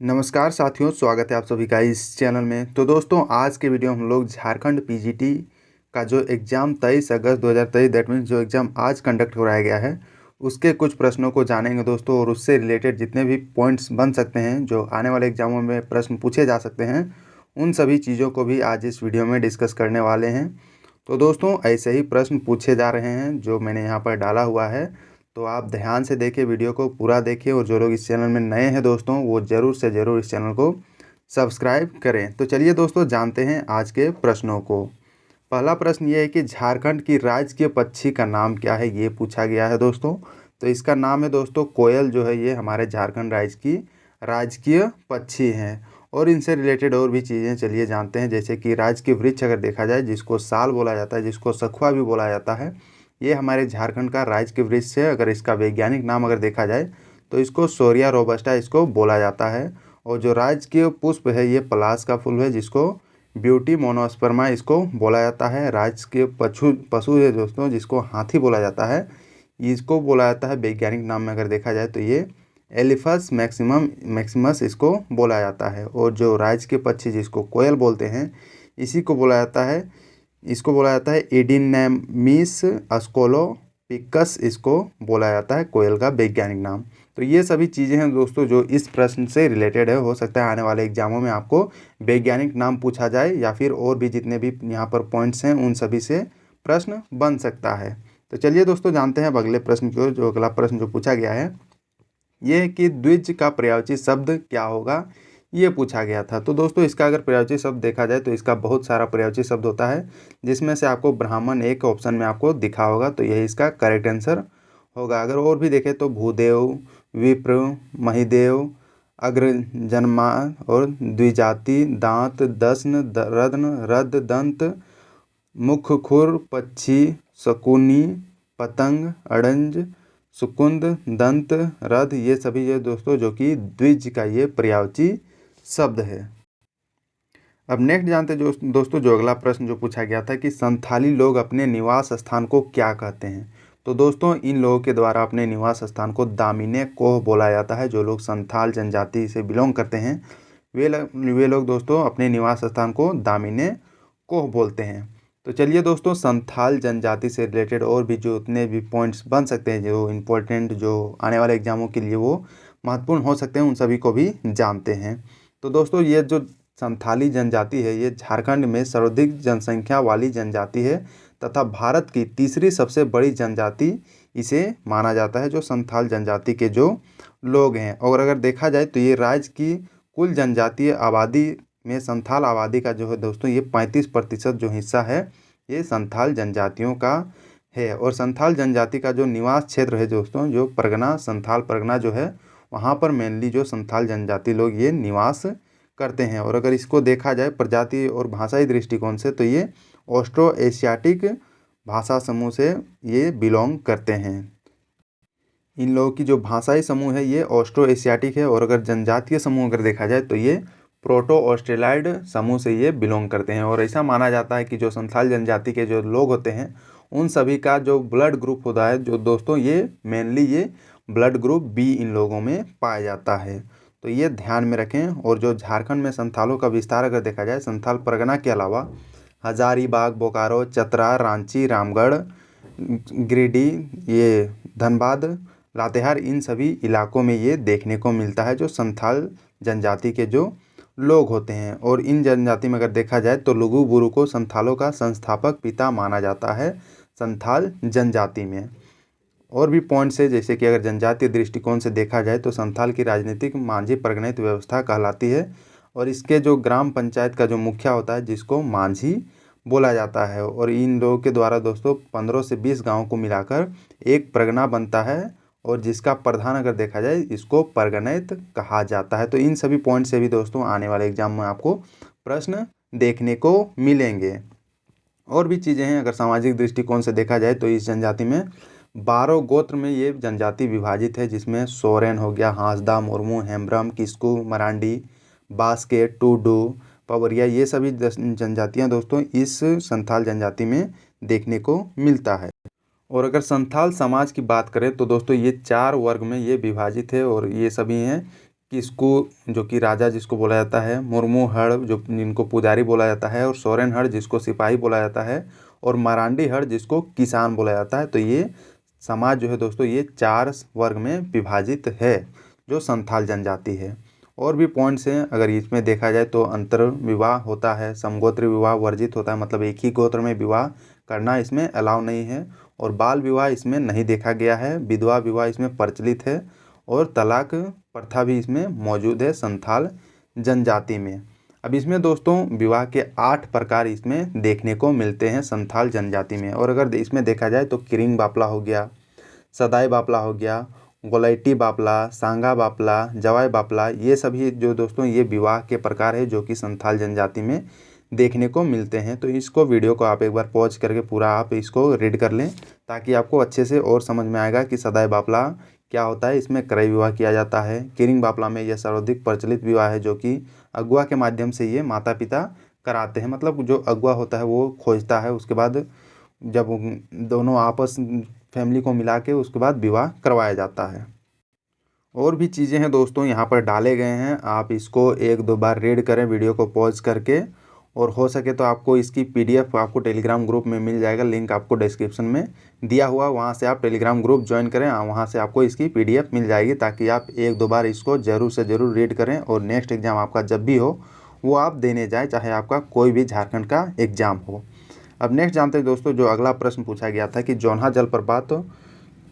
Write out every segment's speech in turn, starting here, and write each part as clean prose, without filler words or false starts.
नमस्कार साथियों, स्वागत है आप सभी का इस चैनल में। तो दोस्तों, आज के वीडियो हम लोग झारखंड पीजीटी का जो एग्ज़ाम 23 अगस्त 2023 दैट मीन्स जो एग्ज़ाम आज कंडक्ट कराया गया है उसके कुछ प्रश्नों को जानेंगे दोस्तों, और उससे रिलेटेड जितने भी पॉइंट्स बन सकते हैं, जो आने वाले एग्ज़ामों में प्रश्न पूछे जा सकते हैं, उन सभी चीज़ों को भी आज इस वीडियो में डिस्कस करने वाले हैं। तो दोस्तों, ऐसे ही प्रश्न पूछे जा रहे हैं जो मैंने यहाँ पर डाला हुआ है, तो आप ध्यान से देखिए, वीडियो को पूरा देखिए। और जो लोग इस चैनल में नए हैं दोस्तों, वो ज़रूर से ज़रूर इस चैनल को सब्सक्राइब करें। तो चलिए दोस्तों, जानते हैं आज के प्रश्नों को। पहला प्रश्न ये है कि झारखंड की राजकीय पक्षी का नाम क्या है, ये पूछा गया है दोस्तों। तो इसका नाम है दोस्तों कोयल, जो है ये हमारे झारखंड राज्य की राजकीय पक्षी हैं। और इनसे रिलेटेड और भी चीज़ें चलिए जानते हैं, जैसे कि राजकीय वृक्ष अगर देखा जाए, जिसको साल बोला जाता है, जिसको सखुआ भी बोला जाता है, ये हमारे झारखंड का राजकीय वृक्ष है। अगर इसका वैज्ञानिक नाम अगर देखा जाए तो इसको सोरिया रोबस्टा इसको बोला जाता है। और जो राजकीय पुष्प है ये पलाश का फूल है, जिसको ब्यूटी मोनोस्पर्मा इसको बोला जाता है। राजकीय पशु है दोस्तों, जिसको हाथी बोला जाता है, इसको बोला जाता है वैज्ञानिक नाम में अगर देखा जाए तो ये एलिफस मैक्सिमस इसको बोला जाता है। और जो राजकीय पक्षी जिसको कोयल बोलते हैं, इसी को बोला जाता है इसको बोला जाता है एडिनेमिस अस्कोलोपिकस, इसको बोला जाता है कोयल का वैज्ञानिक नाम। तो ये सभी चीज़ें हैं दोस्तों जो इस प्रश्न से रिलेटेड है। हो सकता है आने वाले एग्जामों में आपको वैज्ञानिक नाम पूछा जाए, या फिर और भी जितने भी यहाँ पर पॉइंट्स हैं उन सभी से प्रश्न बन सकता है। तो चलिए दोस्तों, जानते हैं अब अगले प्रश्न की ओर। जो अगला प्रश्न जो पूछा गया है ये है कि द्विज का पर्यायवाची शब्द क्या होगा, ये पूछा गया था। तो दोस्तों, इसका अगर पर्यायवाची शब्द देखा जाए तो इसका बहुत सारा पर्यायवाची शब्द होता है, जिसमें से आपको ब्राह्मण एक ऑप्शन में आपको दिखा होगा, तो यही इसका करेक्ट आंसर होगा। अगर और भी देखें तो भूदेव, विप्र, महिदेव, अग्रजन्मा और द्विजाति, दांत, दस्न, रत्न, रद, दंत, मुख, खुर, पक्षी, शकुनी, पतंग, अड़ंज, सुकुंद, दंत, रथ, ये सभी जो दोस्तों जो कि द्विज का ये पर्यायवाची शब्द है। अब नेक्स्ट जानते हैं जो दोस्तों, जो अगला प्रश्न जो पूछा गया था कि संथाली लोग अपने निवास स्थान को क्या कहते हैं। तो दोस्तों, इन लोगों के द्वारा अपने निवास स्थान को दामिने कोह बोला जाता है। जो लोग संथाल जनजाति से बिलोंग करते हैं वे लोग दोस्तों अपने निवास स्थान को दामिने कोह बोलते हैं। तो चलिए दोस्तों, संथाल जनजाति से रिलेटेड और भी जो उतने भी पॉइंट्स बन सकते हैं, जो इम्पोर्टेंट, जो आने वाले एग्जामों के लिए वो महत्वपूर्ण हो सकते हैं, उन सभी को भी जानते हैं। तो दोस्तों, ये जो संथाली जनजाति है ये झारखंड में सर्वाधिक जनसंख्या वाली जनजाति है, तथा भारत की तीसरी सबसे बड़ी जनजाति इसे माना जाता है, जो संथाल जनजाति के जो लोग हैं। और अगर देखा जाए तो ये राज्य की कुल जनजातीय आबादी में संथाल आबादी का जो है दोस्तों, ये 35% जो हिस्सा है ये संथाल जनजातियों का है। और संथाल जनजाति का जो निवास क्षेत्र है दोस्तों, जो परगना, संथाल परगना जो है, वहाँ पर मेनली जो संथाल जनजाति लोग ये निवास करते हैं। और अगर इसको देखा जाए प्रजाति और भाषाई दृष्टिकोण से, तो ये ऑस्ट्रो एशियाटिक भाषा समूह से ये बिलोंग करते हैं। इन लोगों की जो भाषाई समूह है ये ऑस्ट्रो एशियाटिक है। और अगर जनजातीय समूह अगर देखा जाए तो ये प्रोटो ऑस्ट्रेलाइड समूह से ये बिलोंग करते हैं। और ऐसा माना जाता है कि जो संथाल जनजाति के जो लोग होते हैं, उन सभी का जो ब्लड ग्रुप होता है जो दोस्तों, ये मेनली ये ब्लड ग्रुप बी इन लोगों में पाया जाता है। तो ये ध्यान में रखें। और जो झारखंड में संथालों का विस्तार अगर देखा जाए, संथाल परगना के अलावा हजारीबाग, बोकारो, चतरा, रांची, रामगढ़, गिरिडीह, ये धनबाद, लातेहार, इन सभी इलाकों में ये देखने को मिलता है, जो संथाल जनजाति के जो लोग होते हैं। और इन जनजाति में अगर देखा जाए तो लुगु बुरु को संथालों का संस्थापक पिता माना जाता है संथाल जनजाति में। और भी पॉइंट्स है, जैसे कि अगर जनजातीय दृष्टिकोण से देखा जाए तो संथाल की राजनीतिक मांझी परगणित व्यवस्था कहलाती है। और इसके जो ग्राम पंचायत का जो मुखिया होता है, जिसको मांझी बोला जाता है। और इन लोगों के द्वारा दोस्तों 15 से 20 गाँव को मिलाकर एक परगना बनता है, और जिसका प्रधान अगर देखा जाए इसको परगणित कहा जाता है। तो इन सभी पॉइंट से भी दोस्तों आने वाले एग्जाम में आपको प्रश्न देखने को मिलेंगे। और भी चीज़ें हैं, अगर सामाजिक दृष्टिकोण से देखा जाए तो इस जनजाति में 12 गोत्र में ये जनजाति विभाजित है, जिसमें सोरेन हो गया, हांसदा, मुर्मू, हेम्ब्रम, किस्कू, मरांडी, बास्के, टूडू, पवरिया, ये सभी जनजातियां दोस्तों इस संथाल जनजाति में देखने को मिलता है। और अगर संथाल समाज की बात करें तो दोस्तों ये 4 वर्ग में ये विभाजित है। और ये सभी हैं किसकु जो कि राजा जिसको बोला जाता है, मुर्मू हड़ जो जिनको पुजारी बोला जाता है, और सोरेन हड़ जिसको सिपाही बोला जाता है, और मरांडी हड़ जिसको किसान बोला जाता है। तो ये समाज जो है दोस्तों ये 4 वर्ग में विभाजित है जो संथाल जनजाति है। और भी पॉइंट्स हैं अगर इसमें देखा जाए तो अंतर विवाह होता है, समगोत्र विवाह वर्जित होता है, मतलब एक ही गोत्र में विवाह करना इसमें अलाउ नहीं है, और बाल विवाह इसमें नहीं देखा गया है, विधवा विवाह इसमें प्रचलित है, और तलाक प्रथा भी इसमें मौजूद है संथाल जनजाति में। अब इसमें दोस्तों विवाह के 8 प्रकार इसमें देखने को मिलते हैं संथाल जनजाति में। और अगर इसमें देखा जाए तो किरिंग बापला हो गया, सदाई बापला हो गया, गोलैटी बापला, सांगा बापला, जवाई बापला, ये सभी जो दोस्तों ये विवाह के प्रकार है जो कि संथाल जनजाति में देखने को मिलते हैं। तो इसको वीडियो को आप एक बार पॉज करके पूरा आप इसको रीड कर लें ताकि आपको अच्छे से और समझ में आएगा कि सदाई बापला क्या होता है। इसमें क्रय विवाह किया जाता है। किरिंग बापला में यह सर्वाधिक प्रचलित विवाह है जो कि अगुआ के माध्यम से ये माता पिता कराते हैं, मतलब जो अगुआ होता है वो खोजता है, उसके बाद जब दोनों आपस फैमिली को मिला के उसके बाद विवाह करवाया जाता है। और भी चीज़ें हैं दोस्तों यहाँ पर डाले गए हैं, आप इसको 1-2 बार रीड करें वीडियो को पॉज करके, और हो सके तो आपको इसकी PDF आपको टेलीग्राम ग्रुप में मिल जाएगा, लिंक आपको डिस्क्रिप्शन में दिया हुआ, वहाँ से आप टेलीग्राम ग्रुप ज्वाइन करें, वहाँ से आपको इसकी PDF मिल जाएगी ताकि आप 1-2 बार इसको ज़रूर से ज़रूर रीड करें, और नेक्स्ट एग्ज़ाम आपका जब भी हो वो आप देने जाए, चाहे आपका कोई भी झारखंड का एग्ज़ाम हो। अब नेक्स्ट जानते हैं दोस्तों, जो अगला प्रश्न पूछा गया था कि जोन्हा जलप्रपात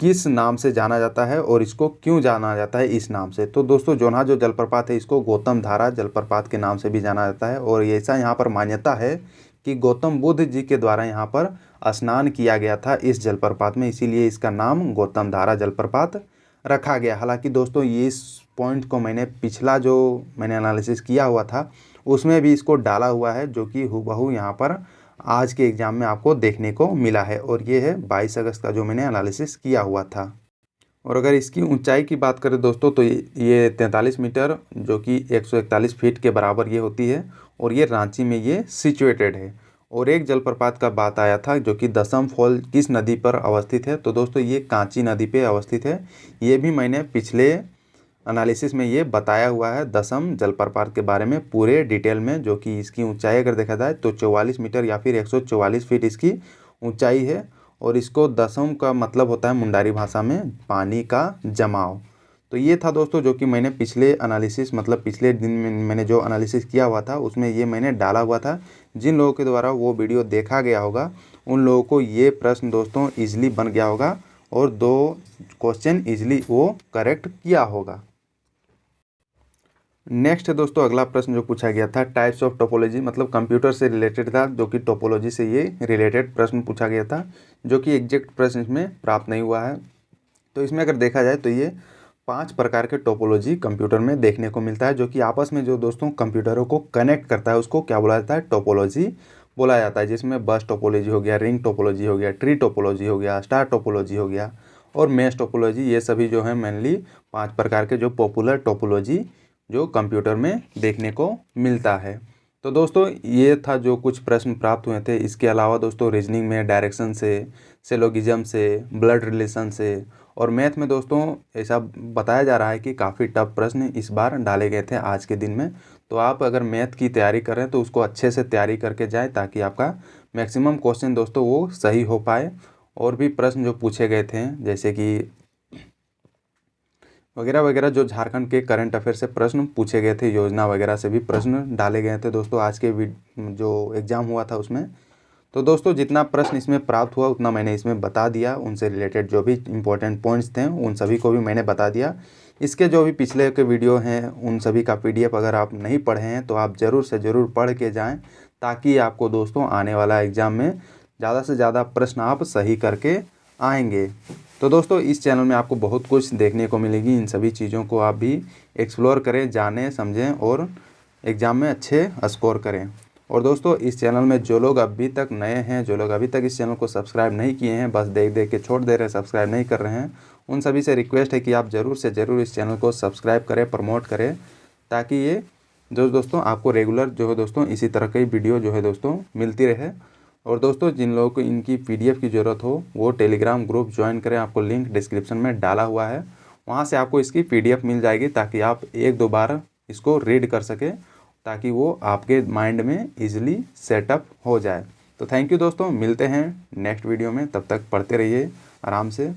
किस नाम से जाना जाता है और इसको क्यों जाना जाता है इस नाम से। तो दोस्तों जोन्हा जो जलप्रपात है इसको गौतम धारा जलप्रपात के नाम से भी जाना जाता है, और ऐसा यहाँ पर मान्यता है कि गौतम बुद्ध जी के द्वारा यहाँ पर स्नान किया गया था इस जलप्रपात में, इसीलिए इसका नाम गौतम धारा जलप्रपात रखा गया। हालांकि दोस्तों ये इस पॉइंट को मैंने पिछला जो मैंने एनालिसिस किया हुआ था उसमें भी इसको डाला हुआ है, जो कि हूबहू यहाँ पर आज के एग्ज़ाम में आपको देखने को मिला है, और ये है 22 अगस्त का जो मैंने एनालिसिस किया हुआ था। और अगर इसकी ऊंचाई की बात करें दोस्तों तो ये 43 मीटर जो कि 141 फीट के बराबर ये होती है, और ये रांची में ये सिचुएटेड है। और एक जलप्रपात का बात आया था जो कि दसम फॉल किस नदी पर अवस्थित है, तो दोस्तों ये कांची नदी पे अवस्थित है। ये भी मैंने पिछले एनालिसिस में ये बताया हुआ है दसम जलप्रपात के बारे में पूरे डिटेल में, जो कि इसकी ऊंचाई अगर देखा जाए तो 44 मीटर या फिर 144 फीट इसकी ऊंचाई है। और इसको दसम का मतलब होता है मुंडारी भाषा में पानी का जमाव। तो ये था दोस्तों जो कि मैंने पिछले एनालिसिस मतलब पिछले दिन में मैंने जो एनालिसिस किया हुआ था उसमें ये मैंने डाला हुआ था। जिन लोगों के द्वारा वो वीडियो देखा गया होगा उन लोगों को ये प्रश्न दोस्तों ईजिली बन गया होगा, और 2 क्वेश्चन ईजिली वो करेक्ट किया होगा। नेक्स्ट है दोस्तों अगला प्रश्न जो पूछा गया था टाइप्स ऑफ टोपोलॉजी, मतलब कंप्यूटर से रिलेटेड था, जो कि टोपोलॉजी से ये रिलेटेड प्रश्न पूछा गया था, जो कि एग्जैक्ट प्रश्न इसमें प्राप्त नहीं हुआ है। तो इसमें अगर देखा जाए तो ये 5 प्रकार के टोपोलॉजी कंप्यूटर में देखने को मिलता है, जो कि आपस में जो दोस्तों कंप्यूटरों को कनेक्ट करता है उसको क्या बोला जाता है, टोपोलॉजी बोला जाता है। जिसमें बस टोपोलॉजी हो गया, रिंग टोपोलॉजी हो गया, ट्री टोपोलॉजी हो गया, स्टार टोपोलॉजी हो गया, और मेश टोपोलॉजी, ये सभी जो है मेनली 5 प्रकार के जो पॉपुलर टोपोलॉजी जो कंप्यूटर में देखने को मिलता है। तो दोस्तों ये था जो कुछ प्रश्न प्राप्त हुए थे। इसके अलावा दोस्तों रीजनिंग में डायरेक्शन से, सिलोगिज्म से, ब्लड रिलेशन से, और मैथ में दोस्तों ऐसा बताया जा रहा है कि काफ़ी टफ प्रश्न इस बार डाले गए थे आज के दिन में। तो आप अगर मैथ की तैयारी करें तो उसको अच्छे से तैयारी करके जाएं ताकि आपका मैक्सिमम क्वेश्चन दोस्तों वो सही हो पाए। और भी प्रश्न जो पूछे गए थे जैसे कि वगैरह वगैरह जो झारखंड के करंट अफेयर से प्रश्न पूछे गए थे, योजना वगैरह से भी प्रश्न डाले गए थे दोस्तों आज के जो एग्ज़ाम हुआ था उसमें। तो दोस्तों जितना प्रश्न इसमें प्राप्त हुआ उतना मैंने इसमें बता दिया, उनसे रिलेटेड जो भी इंपॉर्टेंट पॉइंट्स थे उन सभी को भी मैंने बता दिया। इसके जो भी पिछले के वीडियो हैं उन सभी का PDF अगर आप नहीं पढ़े हैं तो आप ज़रूर से ज़रूर पढ़ के जाएँ, ताकि आपको दोस्तों आने वाला एग्ज़ाम में ज़्यादा से ज़्यादा प्रश्न आप सही करके आएंगे। तो दोस्तों इस चैनल में आपको बहुत कुछ देखने को मिलेगी, इन सभी चीज़ों को आप भी एक्सप्लोर करें, जानें, समझें और एग्ज़ाम में अच्छे स्कोर करें। और दोस्तों इस चैनल में जो लोग अभी तक नए हैं, जो लोग अभी तक इस चैनल को सब्सक्राइब नहीं किए हैं, बस देख देख के छोड़ दे रहे हैं, सब्सक्राइब नहीं कर रहे हैं, उन सभी से रिक्वेस्ट है कि आप ज़रूर से ज़रूर इस चैनल को सब्सक्राइब करें, प्रमोट करें, ताकि ये जो दोस्तों आपको रेगुलर जो है दोस्तों इसी तरह की वीडियो जो है दोस्तों मिलती रहे। और दोस्तों जिन लोगों को इनकी PDF की ज़रूरत हो वो टेलीग्राम ग्रुप ज्वाइन करें, आपको लिंक डिस्क्रिप्शन में डाला हुआ है, वहाँ से आपको इसकी PDF मिल जाएगी, ताकि आप एक दो बार इसको रीड कर सकें, ताकि वो आपके माइंड में ईजिली सेटअप हो जाए। तो थैंक यू दोस्तों, मिलते हैं नेक्स्ट वीडियो में, तब तक पढ़ते रहिए आराम से।